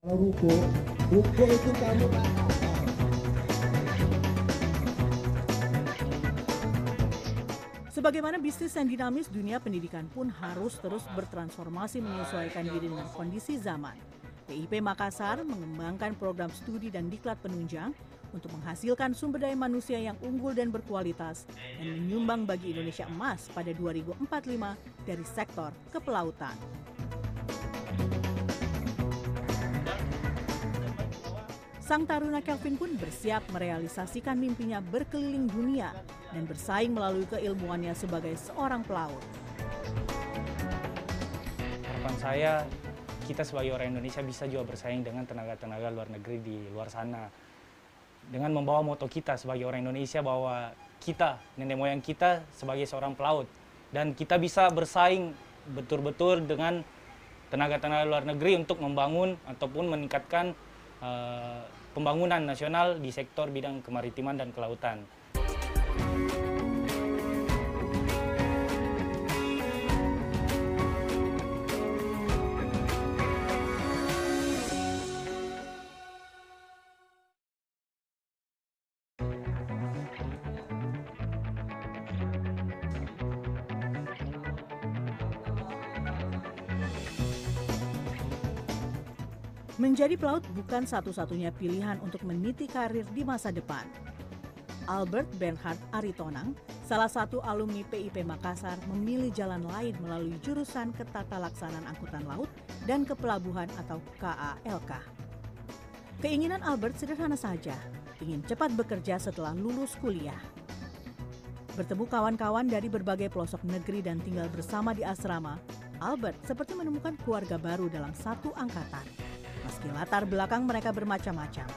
Kalau ruko itu kamu Sebagaimana bisnis yang dinamis, dunia pendidikan pun harus terus bertransformasi menyesuaikan diri dengan kondisi zaman. PIP Makassar mengembangkan program studi dan diklat penunjang untuk menghasilkan sumber daya manusia yang unggul dan berkualitas dan menyumbang bagi Indonesia emas pada 2045 dari sektor kepelautan. Sang taruna Kelvin pun bersiap merealisasikan mimpinya berkeliling dunia dan bersaing melalui keilmuannya sebagai seorang pelaut. Harapan saya, kita sebagai orang Indonesia bisa juga bersaing dengan tenaga-tenaga luar negeri di luar sana. Dengan membawa moto kita sebagai orang Indonesia bahwa kita, nenek moyang kita sebagai seorang pelaut. Dan kita bisa bersaing betul-betul dengan tenaga-tenaga luar negeri untuk membangun ataupun meningkatkan pembangunan nasional di sektor bidang kemaritiman dan kelautan. Menjadi pelaut bukan satu-satunya pilihan untuk meniti karir di masa depan. Albert Bernhard Aritonang, salah satu alumni PIP Makassar, memilih jalan lain melalui jurusan Ketatalaksanaan Angkutan Laut dan Kepelabuhan atau KALK. Keinginan Albert sederhana saja, ingin cepat bekerja setelah lulus kuliah. Bertemu kawan-kawan dari berbagai pelosok negeri dan tinggal bersama di asrama, Albert seperti menemukan keluarga baru dalam satu angkatan. Meski latar belakang mereka bermacam-macam.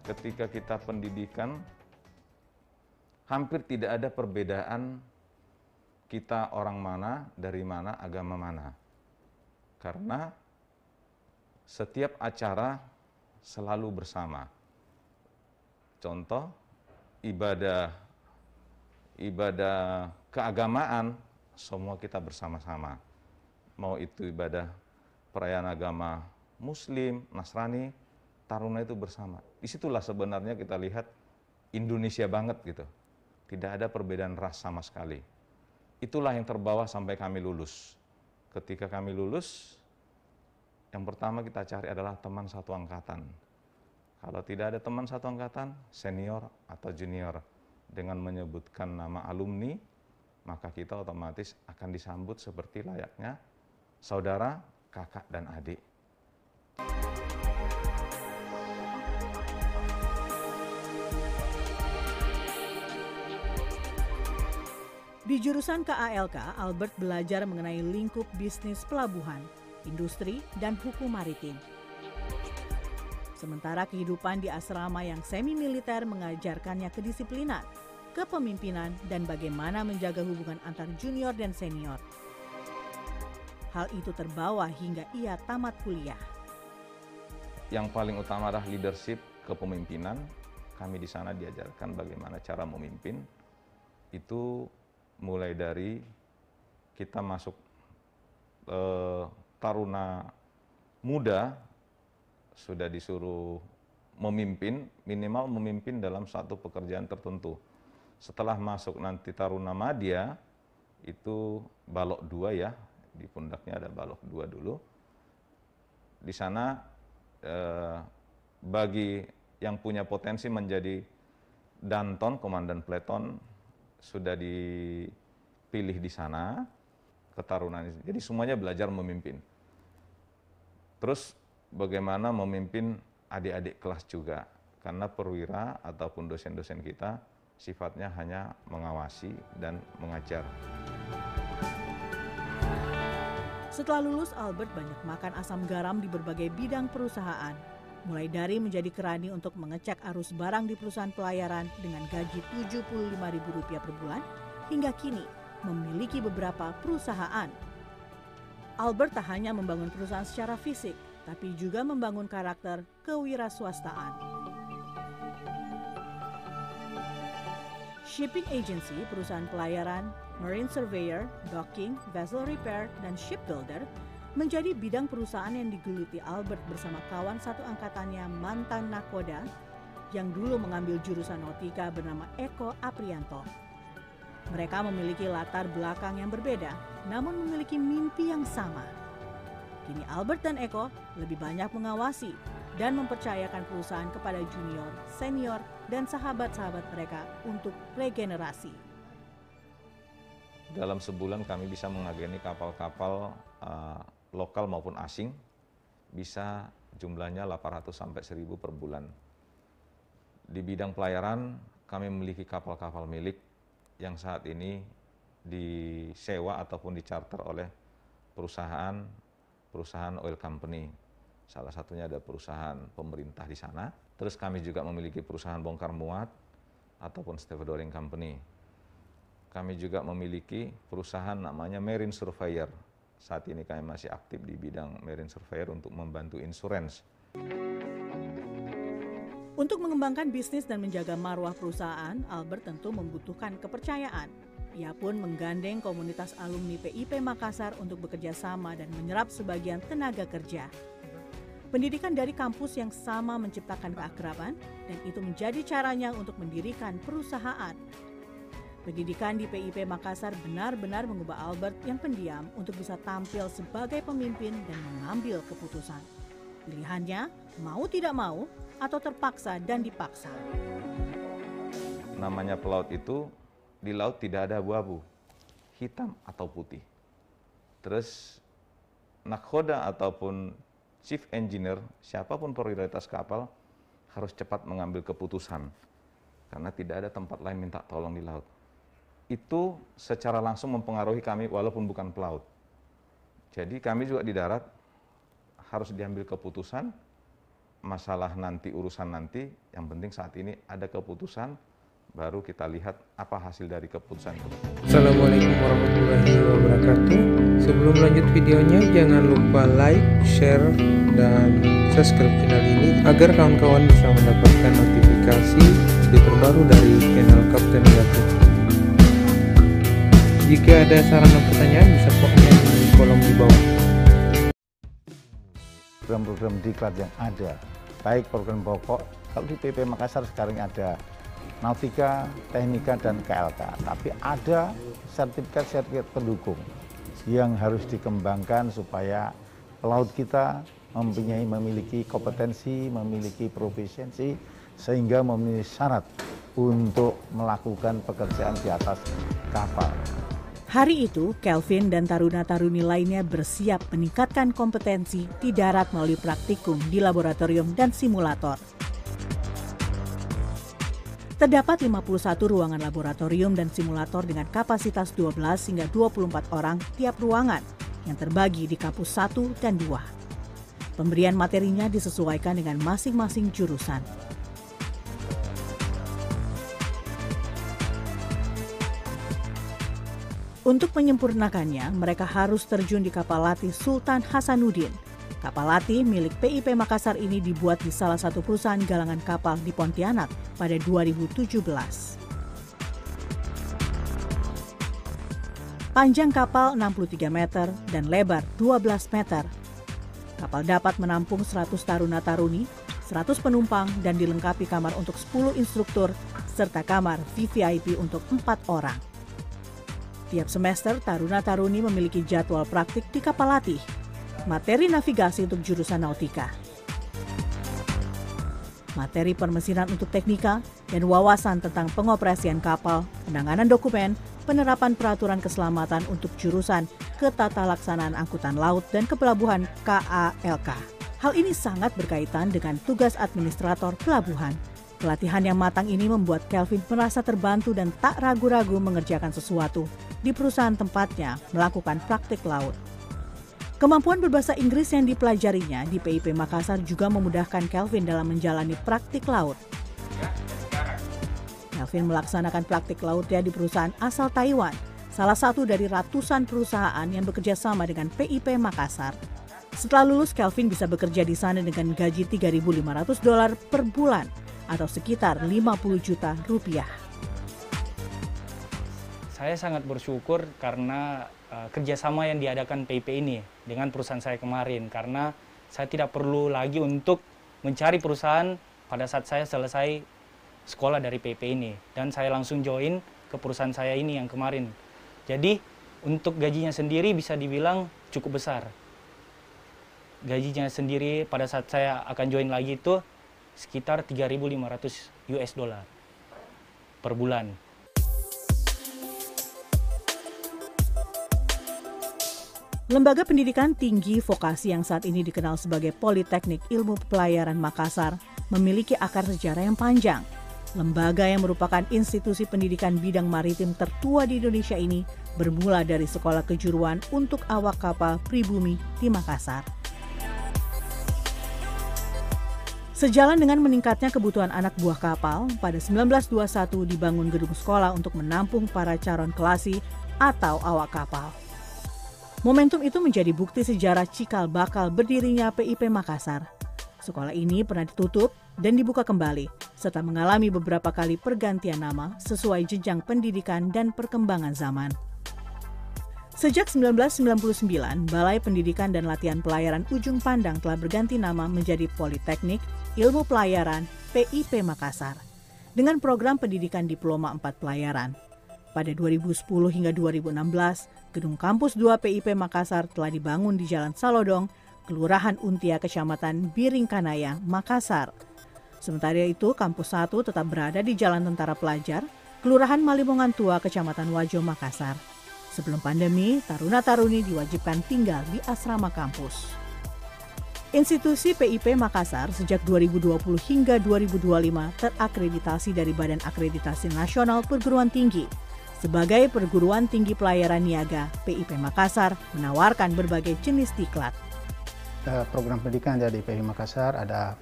Ketika kita pendidikan, hampir tidak ada perbedaan kita orang mana, dari mana, agama mana. Karena setiap acara selalu bersama. Contoh, ibadah keagamaan, semua kita bersama-sama. Mau itu ibadah perayaan agama Muslim, Nasrani, taruna itu bersama. Disitulah sebenarnya kita lihat Indonesia banget gitu. Tidak ada perbedaan ras sama sekali. Itulah yang terbawa sampai kami lulus. Ketika kami lulus, yang pertama kita cari adalah teman satu angkatan. Kalau tidak ada teman satu angkatan, senior atau junior. Dengan menyebutkan nama alumni, maka kita otomatis akan disambut seperti layaknya saudara, kakak, dan adik. Di jurusan KALK, Albert belajar mengenai lingkup bisnis pelabuhan, industri, dan hukum maritim. Sementara kehidupan di asrama yang semi-militer mengajarkannya kedisiplinan, kepemimpinan, dan bagaimana menjaga hubungan antar junior dan senior. Hal itu terbawa hingga ia tamat kuliah. Yang paling utama adalah leadership, kepemimpinan. Kami di sana diajarkan bagaimana cara memimpin. Itu mulai dari kita masuk taruna muda, sudah disuruh memimpin, minimal memimpin dalam satu pekerjaan tertentu. Setelah masuk nanti taruna madya, itu balok 2 ya, di pundaknya ada balok 2 dulu. Di sana bagi yang punya potensi menjadi danton, komandan peleton, sudah dipilih di sana, ketarunaan. Jadi semuanya belajar memimpin. Terus bagaimana memimpin adik-adik kelas juga, karena perwira ataupun dosen-dosen kita sifatnya hanya mengawasi dan mengajar. Setelah lulus, Albert banyak makan asam garam di berbagai bidang perusahaan. Mulai dari menjadi kerani untuk mengecek arus barang di perusahaan pelayaran dengan gaji Rp75.000 per bulan, hingga kini memiliki beberapa perusahaan. Albert tak hanya membangun perusahaan secara fisik, tapi juga membangun karakter kewiraswastaan. Shipping agency, perusahaan pelayaran, marine surveyor, docking, vessel repair, dan shipbuilder menjadi bidang perusahaan yang digeluti Albert bersama kawan satu angkatannya mantan nakoda yang dulu mengambil jurusan nautika bernama Eko Aprianto. Mereka memiliki latar belakang yang berbeda, namun memiliki mimpi yang sama. Kini Albert dan Eko lebih banyak mengawasi dan mempercayakan perusahaan kepada junior, senior, dan sahabat-sahabat mereka untuk regenerasi. Dalam sebulan kami bisa mengageni kapal-kapal lokal maupun asing, bisa jumlahnya 800 sampai 1000 per bulan. Di bidang pelayaran, kami memiliki kapal-kapal milik yang saat ini disewa ataupun dicarter oleh perusahaan oil company. Salah satunya ada perusahaan pemerintah di sana. Terus kami juga memiliki perusahaan bongkar muat ataupun stevedoring company. Kami juga memiliki perusahaan namanya Marine Surveyor. Saat ini kami masih aktif di bidang Marine Surveyor untuk membantu insurance. Untuk mengembangkan bisnis dan menjaga marwah perusahaan, Albert tentu membutuhkan kepercayaan. Ia pun menggandeng komunitas alumni PIP Makassar untuk bekerja sama dan menyerap sebagian tenaga kerja. Pendidikan dari kampus yang sama menciptakan keakraban dan itu menjadi caranya untuk mendirikan perusahaan. Pendidikan di PIP Makassar benar-benar mengubah Albert yang pendiam untuk bisa tampil sebagai pemimpin dan mengambil keputusan. Pilihannya mau tidak mau atau terpaksa dan dipaksa. Namanya pelaut itu, di laut tidak ada abu-abu, hitam atau putih. Terus nakhoda ataupun chief engineer, siapapun prioritas kapal harus cepat mengambil keputusan. Karena tidak ada tempat lain minta tolong di laut. Itu secara langsung mempengaruhi kami walaupun bukan pelaut. Jadi kami juga di darat harus diambil keputusan, masalah nanti, urusan nanti, yang penting saat ini ada keputusan, baru kita lihat apa hasil dari keputusan itu. Assalamualaikum warahmatullahi wabarakatuh. Sebelum lanjut videonya, jangan lupa like, share, dan subscribe channel ini agar kawan-kawan bisa mendapatkan notifikasi video terbaru dari channel Kapten Gatot. Jika ada saran dan pertanyaan, bisa komen di kolom di bawah. Program-program diklat yang ada, baik program pokok, kalau di PIP Makassar sekarang ada Nautika, Teknika, dan KLK. Tapi ada sertifikat-sertifikat pendukung yang harus dikembangkan supaya pelaut kita memiliki kompetensi, memiliki proficiency, sehingga memenuhi syarat untuk melakukan pekerjaan di atas kapal. Hari itu, Kelvin dan taruna-taruni lainnya bersiap meningkatkan kompetensi di darat melalui praktikum di laboratorium dan simulator. Terdapat 51 ruangan laboratorium dan simulator dengan kapasitas 12 hingga 24 orang tiap ruangan yang terbagi di kampus 1 dan 2. Pemberian materinya disesuaikan dengan masing-masing jurusan. Untuk menyempurnakannya, mereka harus terjun di kapal latih Sultan Hasanuddin. Kapal latih milik PIP Makassar ini dibuat di salah satu perusahaan galangan kapal di Pontianak pada 2017. Panjang kapal 63 meter dan lebar 12 meter. Kapal dapat menampung 100 taruna-taruni, 100 penumpang dan dilengkapi kamar untuk 10 instruktur serta kamar VVIP untuk 4 orang. Tiap semester, taruna-taruni memiliki jadwal praktik di kapal latih, materi navigasi untuk jurusan nautika, materi permesinan untuk teknika, dan wawasan tentang pengoperasian kapal, penanganan dokumen, penerapan peraturan keselamatan untuk jurusan Ketatalaksanaan Angkutan Laut dan Kepelabuhan KALK. Hal ini sangat berkaitan dengan tugas administrator pelabuhan. Pelatihan yang matang ini membuat Kelvin merasa terbantu dan tak ragu-ragu mengerjakan sesuatu di perusahaan tempatnya melakukan praktik laut. Kemampuan berbahasa Inggris yang dipelajarinya di PIP Makassar juga memudahkan Kelvin dalam menjalani praktik laut. Kelvin melaksanakan praktik lautnya di perusahaan asal Taiwan, salah satu dari ratusan perusahaan yang bekerja sama dengan PIP Makassar. Setelah lulus, Kelvin bisa bekerja di sana dengan gaji $3.500 per bulan atau sekitar 50 juta rupiah. Saya sangat bersyukur karena kerjasama yang diadakan PIP ini dengan perusahaan saya kemarin, karena saya tidak perlu lagi untuk mencari perusahaan pada saat saya selesai sekolah dari PIP ini, dan saya langsung join ke perusahaan saya ini yang kemarin. Jadi untuk gajinya sendiri bisa dibilang cukup besar. Gajinya sendiri pada saat saya akan join lagi itu sekitar 3.500 US dollar per bulan. Lembaga pendidikan tinggi vokasi yang saat ini dikenal sebagai Politeknik Ilmu Pelayaran Makassar memiliki akar sejarah yang panjang. Lembaga yang merupakan institusi pendidikan bidang maritim tertua di Indonesia ini bermula dari sekolah kejuruan untuk awak kapal pribumi di Makassar. Sejalan dengan meningkatnya kebutuhan anak buah kapal, pada 1921 dibangun gedung sekolah untuk menampung para calon kelasi atau awak kapal. Momentum itu menjadi bukti sejarah cikal bakal berdirinya PIP Makassar. Sekolah ini pernah ditutup dan dibuka kembali, serta mengalami beberapa kali pergantian nama sesuai jenjang pendidikan dan perkembangan zaman. Sejak 1999, Balai Pendidikan dan Latihan Pelayaran Ujung Pandang telah berganti nama menjadi Politeknik Ilmu Pelayaran PIP Makassar dengan program pendidikan Diploma 4 Pelayaran. Pada 2010 hingga 2016, gedung kampus 2 PIP Makassar telah dibangun di Jalan Salodong, Kelurahan Untia, Kecamatan Biringkanaya, Makassar. Sementara itu, kampus 1 tetap berada di Jalan Tentara Pelajar, Kelurahan Malimongan Tua, Kecamatan Wajo, Makassar. Sebelum pandemi, taruna-taruni diwajibkan tinggal di asrama kampus. Institusi PIP Makassar sejak 2020 hingga 2025 terakreditasi dari Badan Akreditasi Nasional Perguruan Tinggi. Sebagai perguruan tinggi pelayaran niaga, PIP Makassar menawarkan berbagai jenis diklat. Program pendidikan dari PIP Makassar ada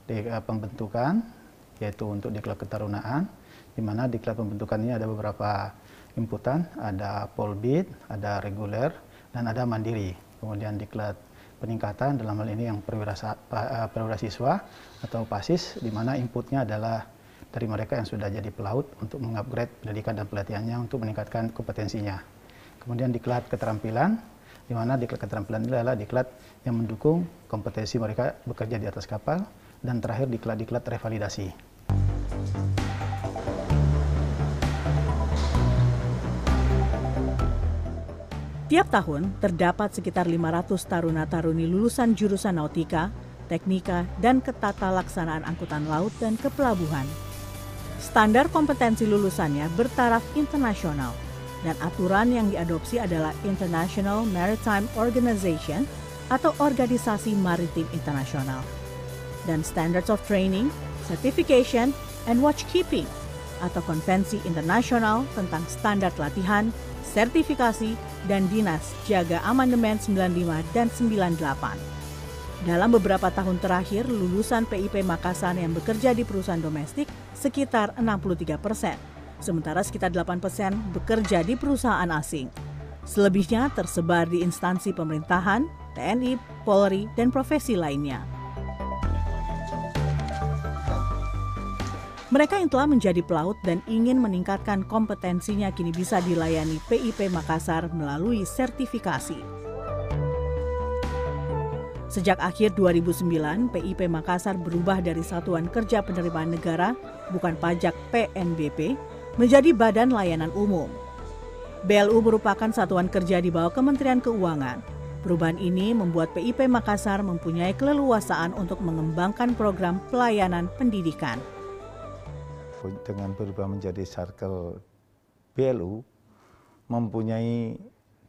di pembentukan, yaitu untuk diklat ketarunaan, di mana diklat pembentukan ini ada beberapa inputan, ada polbid, ada reguler, dan ada mandiri. Kemudian diklat peningkatan, dalam hal ini yang perwira siswa atau PASIS, di mana inputnya adalah dari mereka yang sudah jadi pelaut untuk mengupgrade pendidikan dan pelatihannya untuk meningkatkan kompetensinya. Kemudian diklat keterampilan, di mana diklat keterampilan ini adalah diklat yang mendukung kompetensi mereka bekerja di atas kapal, dan terakhir diklat-diklat revalidasi. Tiap tahun terdapat sekitar 500 taruna-taruni lulusan jurusan nautika, teknika, dan ketata laksanaan angkutan laut dan kepelabuhan. Standar kompetensi lulusannya bertaraf internasional, dan aturan yang diadopsi adalah International Maritime Organization atau Organisasi Maritim Internasional, dan Standards of Training, Certification, and Watchkeeping atau Konvensi Internasional tentang Standar Latihan, Sertifikasi, dan Dinas Jaga Amandemen 95 dan 98. Dalam beberapa tahun terakhir, lulusan PIP Makassar yang bekerja di perusahaan domestik sekitar 63%, sementara sekitar 8% bekerja di perusahaan asing. Selebihnya tersebar di instansi pemerintahan, TNI, Polri, dan profesi lainnya. Mereka yang telah menjadi pelaut dan ingin meningkatkan kompetensinya kini bisa dilayani PIP Makassar melalui sertifikasi. Sejak akhir 2009, PIP Makassar berubah dari Satuan Kerja Penerimaan Negara, bukan pajak PNBP, menjadi Badan Layanan Umum. BLU merupakan satuan kerja di bawah Kementerian Keuangan. Perubahan ini membuat PIP Makassar mempunyai keleluasaan untuk mengembangkan program pelayanan pendidikan. Dengan berubah menjadi Sarkel BLU, mempunyai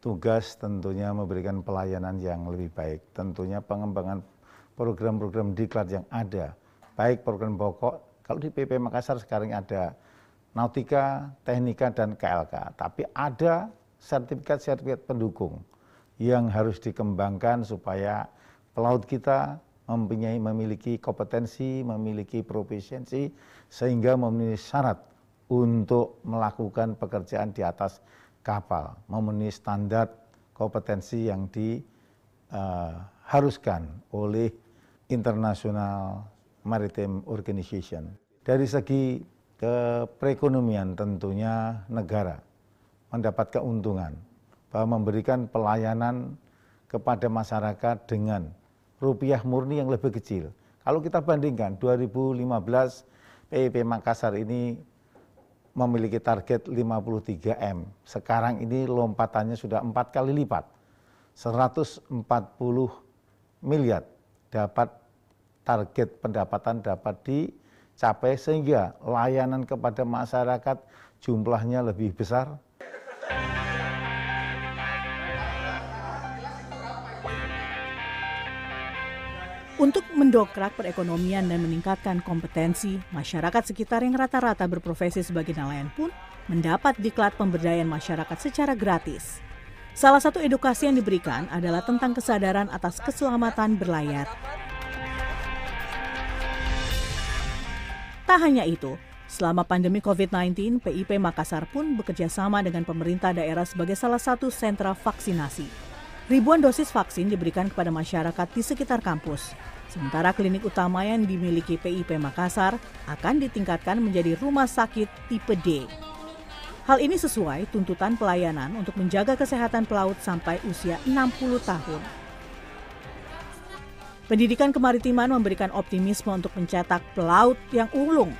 tugas tentunya memberikan pelayanan yang lebih baik. Tentunya pengembangan program-program diklat yang ada, baik program pokok, kalau di PIP Makassar sekarang ada nautika, teknika, dan KLK. Tapi ada sertifikat-sertifikat pendukung yang harus dikembangkan supaya pelaut kita memiliki kompetensi, memiliki profesiensi, sehingga memenuhi syarat untuk melakukan pekerjaan di atas kapal, memenuhi standar kompetensi yang diharuskan oleh International Maritime Organization. Dari segi perekonomian tentunya negara mendapat keuntungan bahwa memberikan pelayanan kepada masyarakat dengan rupiah murni yang lebih kecil. Kalau kita bandingkan 2015 PIP Makassar ini memiliki target 53 M. Sekarang ini lompatannya sudah 4 kali lipat. 140 miliar dapat target pendapatan dapat dicapai sehingga layanan kepada masyarakat jumlahnya lebih besar. Untuk mendongkrak perekonomian dan meningkatkan kompetensi, masyarakat sekitar yang rata-rata berprofesi sebagai nelayan pun mendapat diklat pemberdayaan masyarakat secara gratis. Salah satu edukasi yang diberikan adalah tentang kesadaran atas keselamatan berlayar. Tak hanya itu, selama pandemi COVID-19, PIP Makassar pun bekerja sama dengan pemerintah daerah sebagai salah satu sentra vaksinasi. Ribuan dosis vaksin diberikan kepada masyarakat di sekitar kampus. Sementara klinik utama yang dimiliki PIP Makassar akan ditingkatkan menjadi rumah sakit tipe D. Hal ini sesuai tuntutan pelayanan untuk menjaga kesehatan pelaut sampai usia 60 tahun. Pendidikan kemaritiman memberikan optimisme untuk mencetak pelaut yang ulung.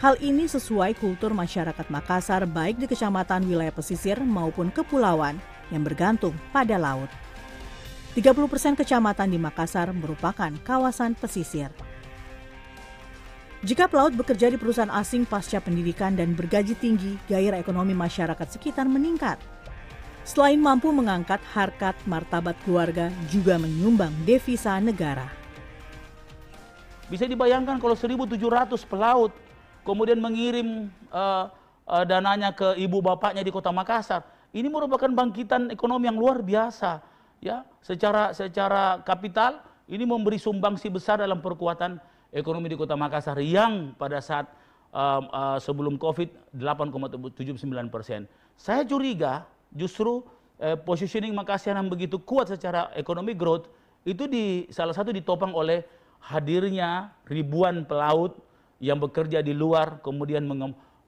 Hal ini sesuai kultur masyarakat Makassar baik di kecamatan wilayah pesisir maupun kepulauan yang bergantung pada laut. 30% kecamatan di Makassar merupakan kawasan pesisir. Jika pelaut bekerja di perusahaan asing pasca pendidikan dan bergaji tinggi, gairah ekonomi masyarakat sekitar meningkat. Selain mampu mengangkat harkat martabat keluarga, juga menyumbang devisa negara. Bisa dibayangkan kalau 1.700 pelaut kemudian mengirim dananya ke ibu bapaknya di Kota Makassar. Ini merupakan bangkitan ekonomi yang luar biasa. Ya, secara kapital ini memberi sumbangsi besar dalam perkuatan ekonomi di Kota Makassar yang pada saat sebelum COVID 8,79%. Saya curiga justru positioning Makassar yang begitu kuat secara ekonomi growth itu salah satu ditopang oleh hadirnya ribuan pelaut yang bekerja di luar kemudian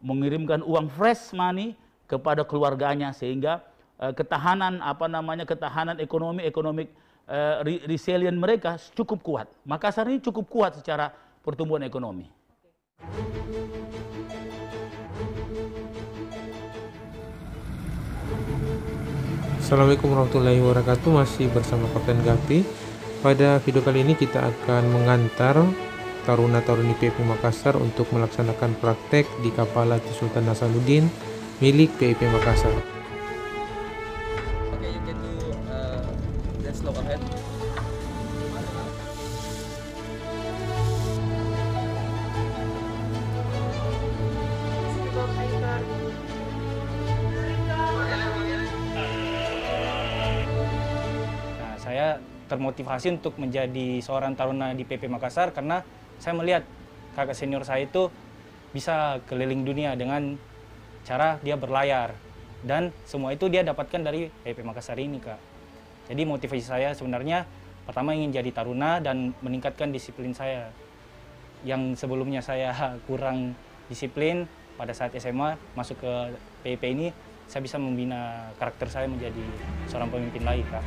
mengirimkan uang fresh money kepada keluarganya sehingga ketahanan ekonomi resilient mereka cukup kuat. Makassar ini cukup kuat secara pertumbuhan ekonomi. Assalamualaikum warahmatullahi wabarakatuh. Masih bersama Kapten Gapi. Pada video kali ini kita akan mengantar taruna-taruni PIP Makassar untuk melaksanakan praktek di kapal latih Sultan Hasanuddin milik PIP Makassar. Saya termotivasi untuk menjadi seorang taruna di PIP Makassar karena saya melihat kakak senior saya itu bisa keliling dunia dengan cara dia berlayar dan semua itu dia dapatkan dari PIP Makassar ini, Kak. Jadi motivasi saya sebenarnya pertama ingin jadi taruna dan meningkatkan disiplin saya. Yang sebelumnya saya kurang disiplin pada saat SMA masuk ke PIP ini saya bisa membina karakter saya menjadi seorang pemimpin lagi, Kak.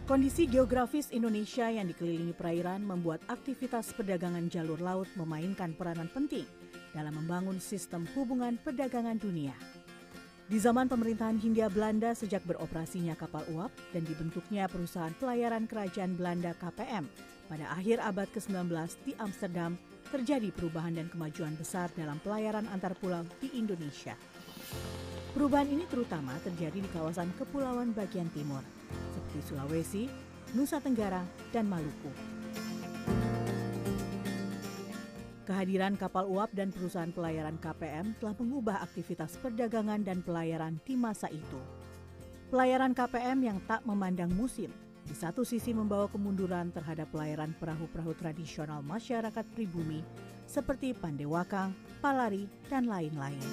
Kondisi geografis Indonesia yang dikelilingi perairan membuat aktivitas perdagangan jalur laut memainkan peranan penting dalam membangun sistem hubungan perdagangan dunia. Di zaman pemerintahan Hindia Belanda sejak beroperasinya kapal uap dan dibentuknya perusahaan pelayaran kerajaan Belanda KPM pada akhir abad ke-19 di Amsterdam, terjadi perubahan dan kemajuan besar dalam pelayaran antar pulau di Indonesia. Perubahan ini terutama terjadi di kawasan kepulauan bagian timur, seperti Sulawesi, Nusa Tenggara, dan Maluku. Kehadiran kapal uap dan perusahaan pelayaran KPM telah mengubah aktivitas perdagangan dan pelayaran di masa itu. Pelayaran KPM yang tak memandang musim, di satu sisi membawa kemunduran terhadap pelayaran perahu-perahu tradisional masyarakat pribumi, seperti Pandewakang, Palari, dan lain-lain.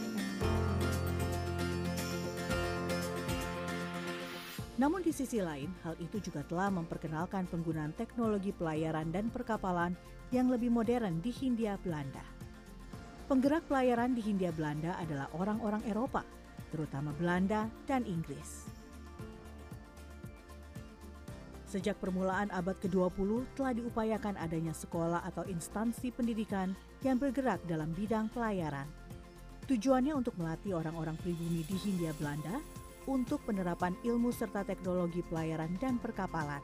Namun di sisi lain, hal itu juga telah memperkenalkan penggunaan teknologi pelayaran dan perkapalan yang lebih modern di Hindia Belanda. Penggerak pelayaran di Hindia Belanda adalah orang-orang Eropa, terutama Belanda dan Inggris. Sejak permulaan abad ke-20 telah diupayakan adanya sekolah atau instansi pendidikan yang bergerak dalam bidang pelayaran. Tujuannya untuk melatih orang-orang pribumi di Hindia Belanda untuk penerapan ilmu serta teknologi pelayaran dan perkapalan.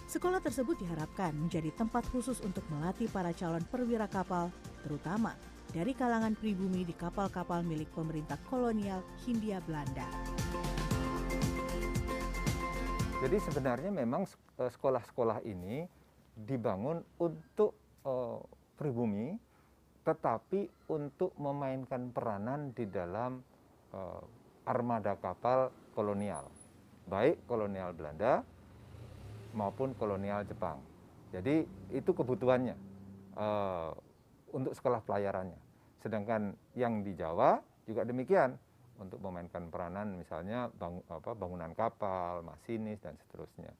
Sekolah tersebut diharapkan menjadi tempat khusus untuk melatih para calon perwira kapal, terutama dari kalangan pribumi di kapal-kapal milik pemerintah kolonial Hindia Belanda. Jadi sebenarnya memang sekolah-sekolah ini dibangun untuk pribumi, tetapi untuk memainkan peranan di dalam armada kapal kolonial, baik kolonial Belanda maupun kolonial Jepang. Jadi itu kebutuhannya untuk sekolah pelayarannya. Sedangkan yang di Jawa juga demikian, untuk memainkan peranan misalnya bangunan kapal, masinis, dan seterusnya.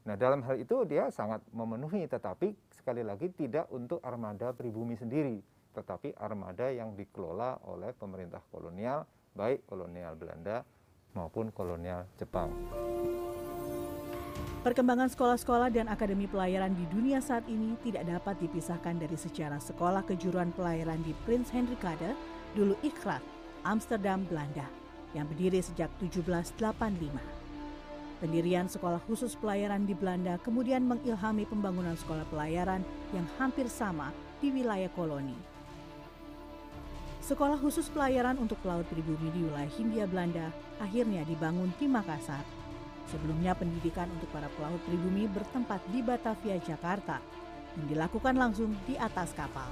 Nah, dalam hal itu dia sangat memenuhi, tetapi sekali lagi tidak untuk armada pribumi sendiri, tetapi armada yang dikelola oleh pemerintah kolonial, baik kolonial Belanda maupun kolonial Jepang. Perkembangan sekolah-sekolah dan akademi pelayaran di dunia saat ini tidak dapat dipisahkan dari sejarah sekolah kejuruan pelayaran di Prins Hendrikade, dulu Ikrat, Amsterdam, Belanda, yang berdiri sejak 1785. Pendirian sekolah khusus pelayaran di Belanda kemudian mengilhami pembangunan sekolah pelayaran yang hampir sama di wilayah koloni. Sekolah khusus pelayaran untuk pelaut pribumi di wilayah Hindia Belanda akhirnya dibangun di Makassar. Sebelumnya pendidikan untuk para pelaut pribumi bertempat di Batavia, Jakarta, yang dilakukan langsung di atas kapal.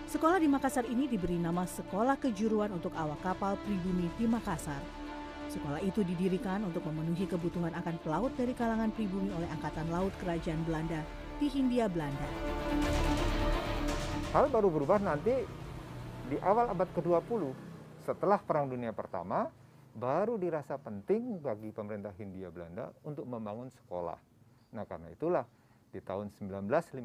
Sekolah di Makassar ini diberi nama Sekolah Kejuruan untuk Awak Kapal Pribumi di Makassar. Sekolah itu didirikan untuk memenuhi kebutuhan akan pelaut dari kalangan pribumi oleh Angkatan Laut Kerajaan Belanda di Hindia Belanda. Hal baru berubah nanti di awal abad ke-20, setelah Perang Dunia Pertama, baru dirasa penting bagi pemerintah Hindia Belanda untuk membangun sekolah. Nah, karena itulah di tahun 1915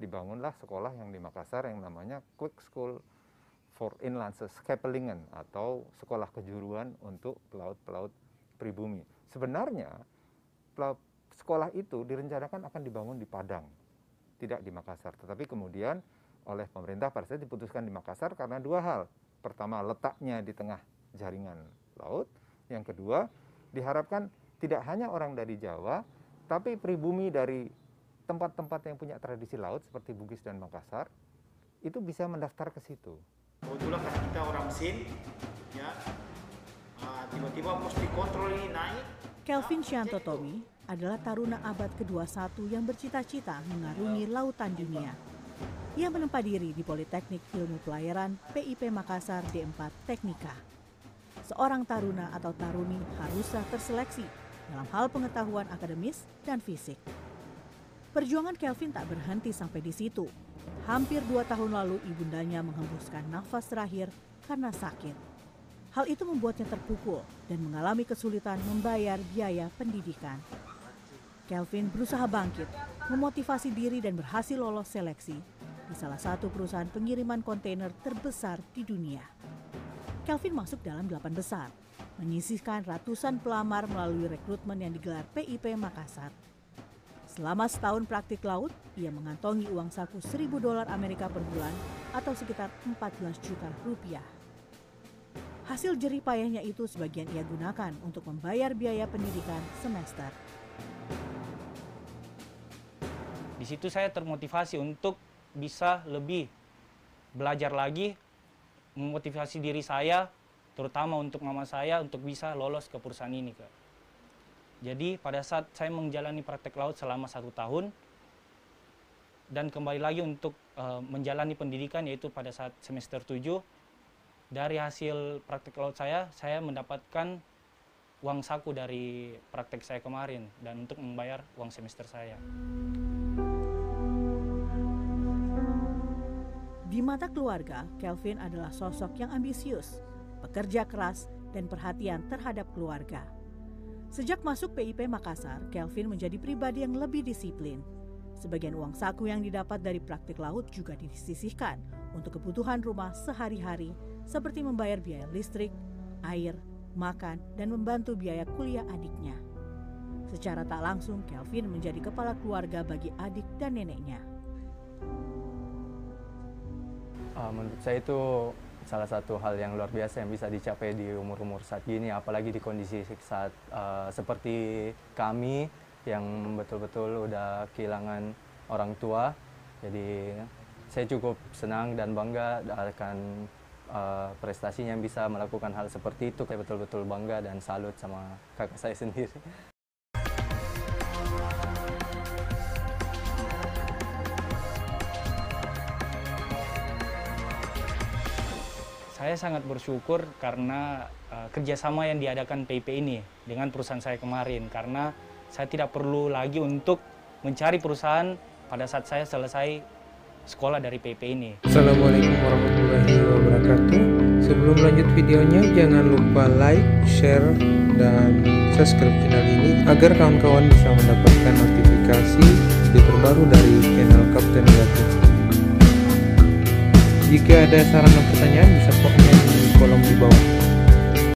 dibangunlah sekolah yang di Makassar yang namanya Quick School for Inlandse Scheppelingen atau sekolah kejuruan untuk pelaut-pelaut pribumi. Sebenarnya sekolah itu direncanakan akan dibangun di Padang, tidak di Makassar. Tetapi kemudian oleh pemerintah pada saat diputuskan di Makassar karena dua hal. Pertama, letaknya di tengah jaringan laut. Yang kedua, diharapkan tidak hanya orang dari Jawa, tapi pribumi dari tempat-tempat yang punya tradisi laut seperti Bugis dan Makassar itu bisa mendaftar ke situ. Kebetulan karena kita orang Sin, ya, tiba-tiba pos dikontrol ini naik. Kelvin Shantotomi adalah taruna abad ke-21 yang bercita-cita mengarungi lautan dunia. Ia menempa diri di Politeknik Ilmu Pelayaran PIP Makassar D4 Teknika. Seorang taruna atau taruni haruslah terseleksi dalam hal pengetahuan akademis dan fisik. Perjuangan Kelvin tak berhenti sampai di situ. Hampir 2 tahun lalu ibundanya menghembuskan nafas terakhir karena sakit. Hal itu membuatnya terpukul dan mengalami kesulitan membayar biaya pendidikan. Kelvin berusaha bangkit, memotivasi diri dan berhasil lolos seleksi di salah satu perusahaan pengiriman kontainer terbesar di dunia. Kelvin masuk dalam 8 besar, menyisihkan ratusan pelamar melalui rekrutmen yang digelar PIP Makassar. Selama setahun praktik laut, ia mengantongi uang saku $1.000 Amerika per bulan atau sekitar 14 juta rupiah. Hasil jerih payahnya itu sebagian ia gunakan untuk membayar biaya pendidikan semester. Di situ saya termotivasi untuk bisa lebih belajar lagi, memotivasi diri saya, terutama untuk mama saya untuk bisa lolos ke perusahaan ini, Kak. Jadi pada saat saya menjalani praktek laut selama 1 tahun dan kembali lagi untuk menjalani pendidikan yaitu pada saat semester 7, dari hasil praktek laut saya mendapatkan uang saku dari praktek saya kemarin dan untuk membayar uang semester saya. Di mata keluarga, Kelvin adalah sosok yang ambisius, pekerja keras, dan perhatian terhadap keluarga. Sejak masuk PIP Makassar, Kelvin menjadi pribadi yang lebih disiplin. Sebagian uang saku yang didapat dari praktik laut juga disisihkan untuk kebutuhan rumah sehari-hari seperti membayar biaya listrik, air, makan, dan membantu biaya kuliah adiknya. Secara tak langsung, Kelvin menjadi kepala keluarga bagi adik dan neneknya. Menurut saya itu salah satu hal yang luar biasa yang bisa dicapai di umur-umur saat gini, apalagi di kondisi saat seperti kami yang betul-betul udah kehilangan orang tua. Jadi saya cukup senang dan bangga akan prestasinya yang bisa melakukan hal seperti itu. Saya betul-betul bangga dan salut sama kakak saya sendiri. Saya sangat bersyukur karena kerjasama yang diadakan PIP ini dengan perusahaan saya kemarin, karena saya tidak perlu lagi untuk mencari perusahaan pada saat saya selesai sekolah dari PIP ini. Assalamualaikum warahmatullahi wabarakatuh. Sebelum lanjut videonya, jangan lupa like, share, dan subscribe channel ini agar kawan-kawan bisa mendapatkan notifikasi video terbaru dari channel Kapten Gatot. Jika ada saran dan pertanyaan bisa komen